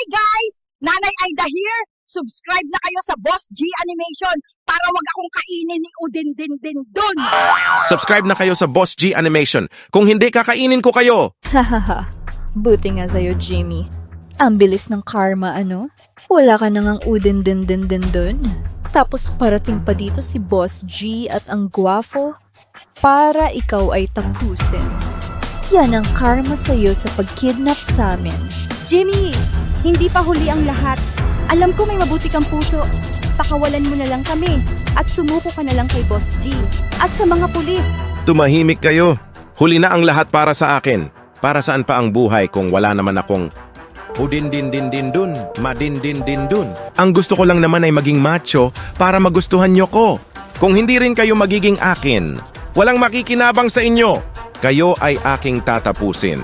Hi guys! Nanay Aida here! Subscribe na kayo sa Boss G Animation para wag akong kainin ni Udin din dun! Subscribe na kayo sa Boss G Animation. Kung hindi, kakainin ko kayo! Hahaha, buti nga sa'yo, Jimmy. Ang bilis ng karma, ano? Wala ka nang Udin din dun. Tapos parating pa dito si Boss G at ang guwafo para ikaw ay tapusin. Yan ang karma sa'yo sa pagkidnap sa amin. Jimmy, hindi pa huli ang lahat. Alam ko may mabuti kang puso. Pakawalan mo na lang kami at sumuko ka na lang kay Boss G at sa mga pulis. Tumahimik kayo. Huli na ang lahat para sa akin. Para saan pa ang buhay kung wala naman akong udin din dun, madin din dun. Ang gusto ko lang naman ay maging macho para magustuhan nyo ko. Kung hindi rin kayo magiging akin, walang makikinabang sa inyo. Kayo ay aking tatapusin.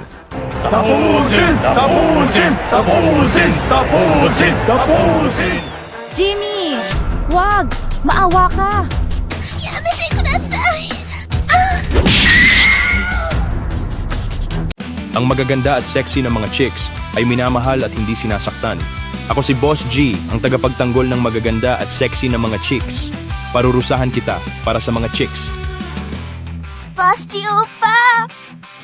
Tapusin! Tapusin! Tapusin! Tapusin! Tapusin! Jimmy, wag! Maawa ka! Yamete kudasai! Ang magaganda at sexy ng mga chicks ay minamahal at hindi sinasaktan. Ako si Boss G, ang tagapagtanggol ng magaganda at sexy ng mga chicks. Parurusahan kita para sa mga chicks. Boss G Opa!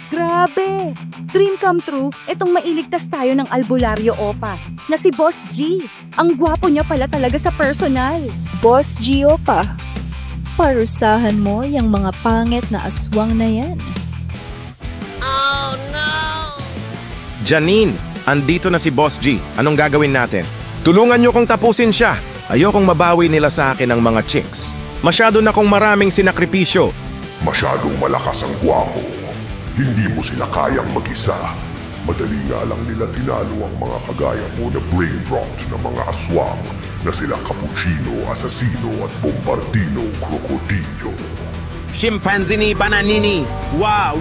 Grabe! Dream come true, itong mailigtas tayo ng albularyo Opa na si Boss G. Ang gwapo niya pala talaga sa personal. Boss Gio pa. Parusahan mo yung mga pangit na aswang na yan. Janine, andito na si Boss G. Anong gagawin natin? Tulungan nyo kong tapusin siya. Ayokong mabawi nila sa akin ang mga chicks. Masyado na kong maraming sinakripisyo. Masyadong malakas ang guwafo. Hindi mo sila kayang mag-isa. Madali nga lang nila tinalo ang mga kagaya mo na brain rot na mga aswang na sila Cappuccino, Assassino at Bombardino Crocodillo. Chimpanzini bananini! Wa!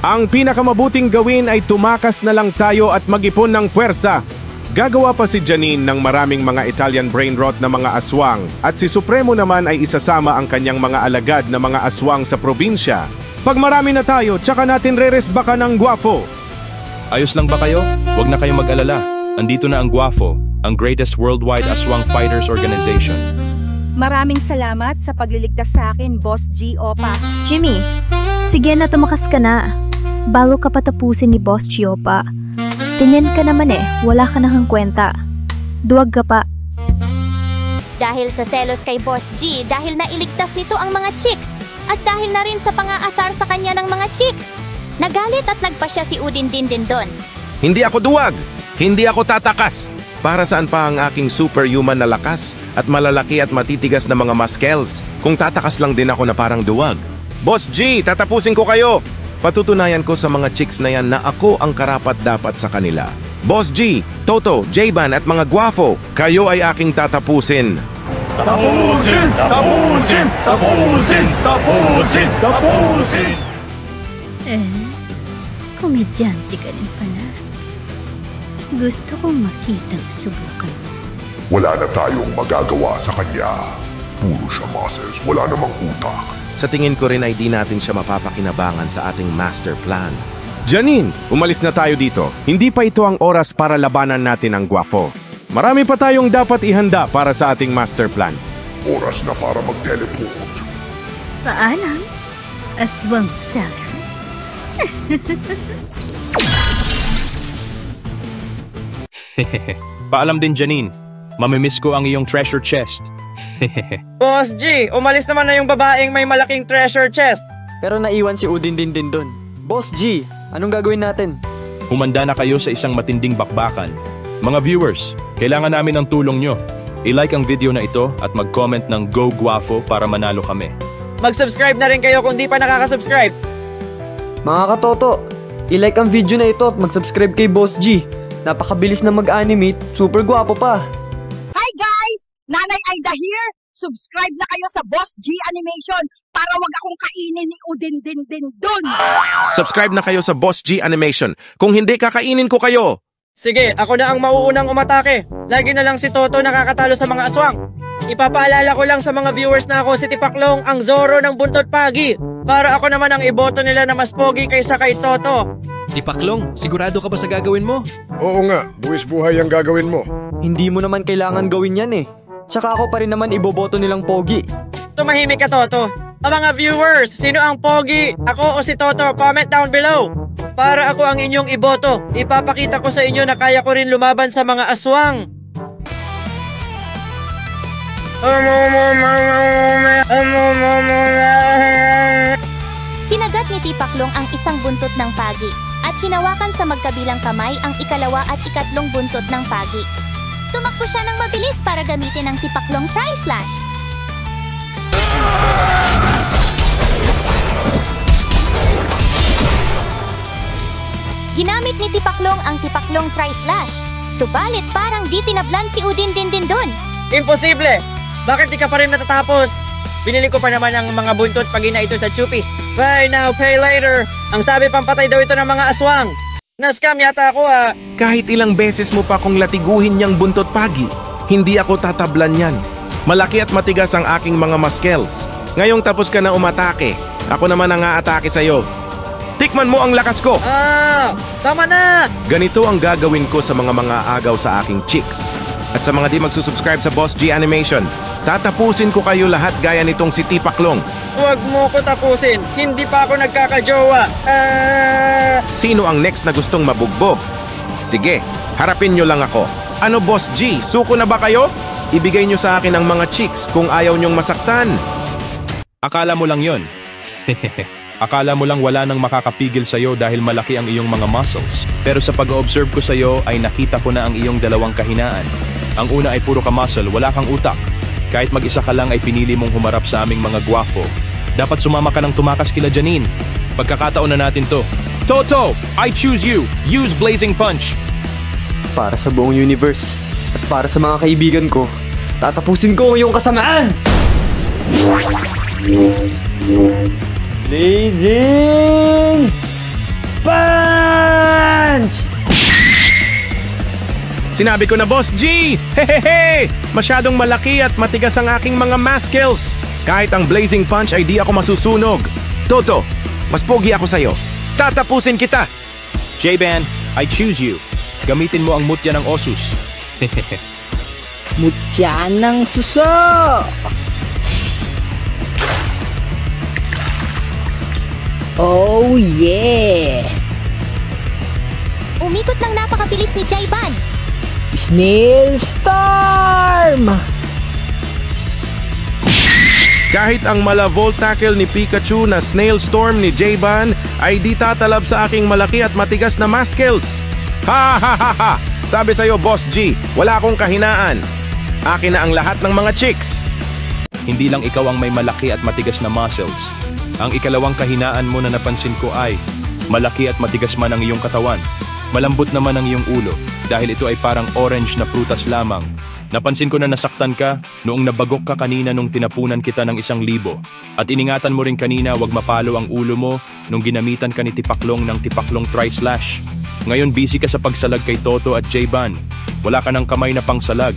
Ang pinakamabuting gawin ay tumakas na lang tayo at mag-ipon ng puwersa. Gagawa pa si Janine ng maraming mga Italian brain rot na mga aswang at si Supremo naman ay isasama ang kanyang mga alagad na mga aswang sa probinsya. Pag marami na tayo, tsaka natin re-resbakan ng guwafo. Ayos lang ba kayo? Huwag na kayong mag-alala. Andito na ang guwafo, ang greatest worldwide aswang fighters organization. Maraming salamat sa pagliligtas sa akin, Boss G Opa. Jimmy, sige na tumakas ka na. Bago ka patapusin ni Boss G Opa. Tingin ka naman wala ka nang kwenta. Duwag ka pa. Dahil sa selos kay Boss G, dahil nailigtas nito ang mga chicks, at dahil na rin sa pangaasar sa kanya ng mga chicks, nagalit at nagpasya si Udin din dun. Hindi ako duwag! Hindi ako tatakas! Para saan pa ang aking superhuman na lakas at malalaki at matitigas na mga muscles kung tatakas lang din ako na parang duwag? Boss G, tatapusin ko kayo! Patutunayan ko sa mga chicks na yan na ako ang karapat-dapat sa kanila. Boss G, Toto, J-Ban at mga guwafo, kayo ay aking tatapusin. Tapusin! Tapusin! Tapusin! Tapusin! Tapusin! Komedyante ka rin pala. Gusto kong makitang subukan mo. Wala na tayong magagawa sa kanya. Puro siya muscles, wala namang utak. Sa tingin ko rin ay di natin siya mapapakinabangan sa ating master plan. Janine, umalis na tayo dito. Hindi pa ito ang oras para labanan natin ang guwafo. Marami pa tayong dapat ihanda para sa ating master plan. Oras na para mag-teleport. Paalam, aswang seller. Paalam din, Janine. Mamimiss ko ang iyong treasure chest. Boss G, umalis naman na yung babaeng may malaking treasure chest. Pero naiwan si Udin din dun. Boss G, anong gagawin natin? Humanda na kayo sa isang matinding bakbakan. Mga viewers, kailangan namin ng tulong nyo. I-like ang video na ito at mag-comment ng Go Guwafo para manalo kami. Mag-subscribe na rin kayo kung di pa nakaka-subscribe. Mga katoto, i-like ang video na ito at mag-subscribe kay Boss G. Napakabilis na mag-animate, super guwapo pa. Hi guys! Nanay Aida here! Subscribe na kayo sa Boss G Animation para wag akong kainin ni Udin din dun! Subscribe na kayo sa Boss G Animation. Kung hindi, kakainin ko kayo! Sige, ako na ang mauunang umatake. Lagi na lang si Toto nakakatalo sa mga aswang. Ipapaalala ko lang sa mga viewers na ako si Tipaklong, ang Zoro ng Buntot Pagi. Para ako naman ang iboto nila na mas pogi kaysa kay Toto. Tipaklong, sigurado ka ba sa gagawin mo? Oo nga, buwis buhay ang gagawin mo. Hindi mo naman kailangan gawin yan eh. Tsaka ako pa rin naman iboboto nilang pogi. Tumahimik ka, Toto. Ang mga viewers, sino ang pogi? Ako o si Toto? Comment down below. Para ako ang inyong iboto, ipapakita ko sa inyo na kaya ko rin lumaban sa mga aswang. Kinagat ni Tipaklong ang isang buntot ng pagi at hinawakan sa magkabilang kamay ang ikalawa at ikatlong buntot ng pagi. Tumakbo siya ng mabilis para gamitin ang Tipaklong Tri-Slash. Ginamit ni Tipaklong ang Tipaklong Tri-Slash, subalit parang di tinablan si Udin-din-din-dun. Imposible! Bakit di ka pa rin natatapos? Binili ko pa naman ang mga buntot pag ina ito sa Chupi. Buy now, pay later! Ang sabi pampatay daw ito ng mga aswang. Nascam yata ako ah. Kahit ilang beses mo pa kung latiguhin niyang buntot pagi, hindi ako tatablan yan. Malaki at matigas ang aking mga muscles. Ngayong tapos ka na umatake, ako naman ang aatake sa'yo. Tikman mo ang lakas ko! Tama na! Ganito ang gagawin ko sa mga agaw sa aking chicks. At sa mga di magsusubscribe sa Boss G Animation, tatapusin ko kayo lahat gaya nitong si Tipaklong. Huwag mo ko tapusin! Hindi pa ako nagkakajowa! Sino ang next na gustong mabugbog? Sige, harapin nyo lang ako. Ano Boss G, suko na ba kayo? Ibigay nyo sa akin ang mga chicks kung ayaw nyong masaktan. Akala mo lang yon. Akala mo lang wala nang makakapigil sa'yo dahil malaki ang iyong mga muscles. Pero sa pag-observe ko sa'yo ay nakita ko na ang iyong dalawang kahinaan. Ang una ay puro ka muscle, wala kang utak. Kahit mag-isa ka lang ay pinili mong humarap sa aming mga gwafo. Dapat sumama ka ng tumakas kila Janine. Pagkakataon na natin to. Toto, I choose you. Use Blazing Punch. Para sa buong universe at para sa mga kaibigan ko, tatapusin ko ang iyong kasamaan! Blazing Punch! Sinabi ko na Boss G! Hehehe! Masyadong malaki at matigas ang aking mga muscles. Kahit ang Blazing Punch ay di ako masusunog. Toto, mas pogi ako sa'yo. Tatapusin kita! J-Ban, I choose you. Gamitin mo ang mutya ng Osus. Mutya ng suso! Oh yeah! Umikot ng napakabilis ni J-Ban. Snail Storm! Kahit ang mala-volt tackle ni Pikachu na Snail Storm ni J-Ban ay di tatalab sa aking malaki at matigas na muscles. Ha ha ha ha! Sabi sa'yo Boss G, wala akong kahinaan. Akin na ang lahat ng mga chicks. Hindi lang ikaw ang may malaki at matigas na muscles. Ang ikalawang kahinaan mo na napansin ko ay malaki at matigas man ang iyong katawan. Malambot naman ang iyong ulo dahil ito ay parang orange na prutas lamang. Napansin ko na nasaktan ka noong nabagok ka kanina nung tinapunan kita ng 1,000. At iningatan mo rin kanina wag mapalo ang ulo mo nung ginamitan ka ni Tipaklong ng Tipaklong Tri-Slash. Ngayon busy ka sa pagsalag kay Toto at J-Ban. Wala ka ng kamay na pangsalag.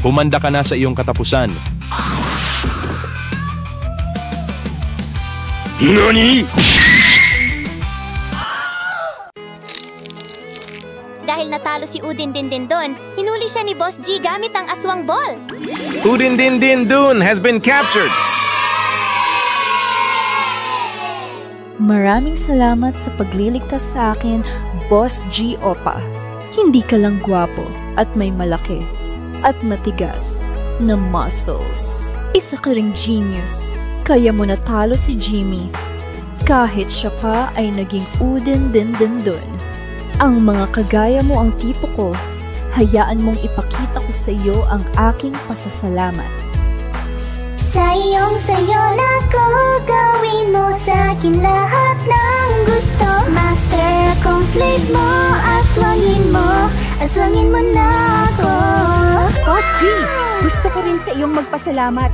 Humanda ka na sa iyong katapusan. NANI?! Dahil natalo si Udin-din-din-dun, hinuli siya ni Boss G gamit ang aswang ball. Udin-din-din-dun has been captured! Maraming salamat sa pagliligtas sa akin, Boss G Opa. Hindi ka lang gwapo at may malaki at matigas na muscles. Isa ka ring genius. Kaya mo natalo si Jimmy. Kahit siya pa ay naging Udin-din-din-dun. Ang mga kagaya mo ang tipo ko, hayaan mong ipakita ko sa iyo ang aking pasasalamat. Sayong-sayo na ko, gawin mo sa'kin lahat ng gusto. Master akong slave mo, aswangin mo na ako. Boss G, gusto ko rin sa iyong magpasalamat.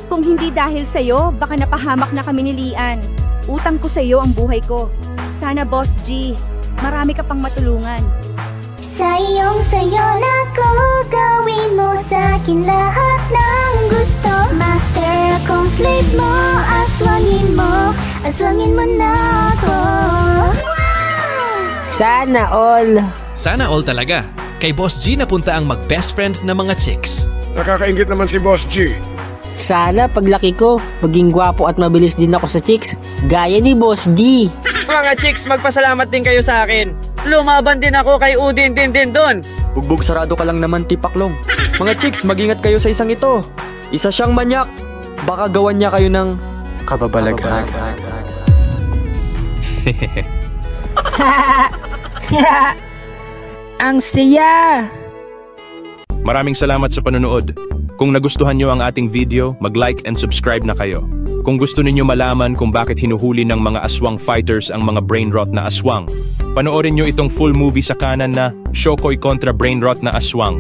Kung hindi dahil sa'yo, baka napahamak na kami ni Lian. Utang ko sa iyo ang buhay ko. Sana Boss G, marami ka pang matulungan. Sayong-sayo na ko, gawin mo sa'kin lahat ng gusto. Master akong slave mo, aswangin mo na ako. Sana all. Sana all talaga. Kay Boss G napunta ang mag-best friend na mga chicks. Nakakaingit naman si Boss G. Sana paglaki ko, maging gwapo at mabilis din ako sa chicks, gaya ni Boss G. Mga chicks, magpasalamat din kayo sa akin. Lumaban din ako kay Udin din doon. Bugbog sarado ka lang naman, Tipaklong. Mga chicks, mag-ingat kayo sa isang ito. Isa siyang manyak. Baka gawan niya kayo ng kababalaghan. Ang saya! Maraming salamat sa panonood. Kung nagustuhan nyo ang ating video, mag-like and subscribe na kayo. Kung gusto ninyo malaman kung bakit hinuhuli ng mga aswang fighters ang mga brainrot na aswang, panoorin nyo itong full movie sa kanan na Shokoy kontra Brainrot na Aswang.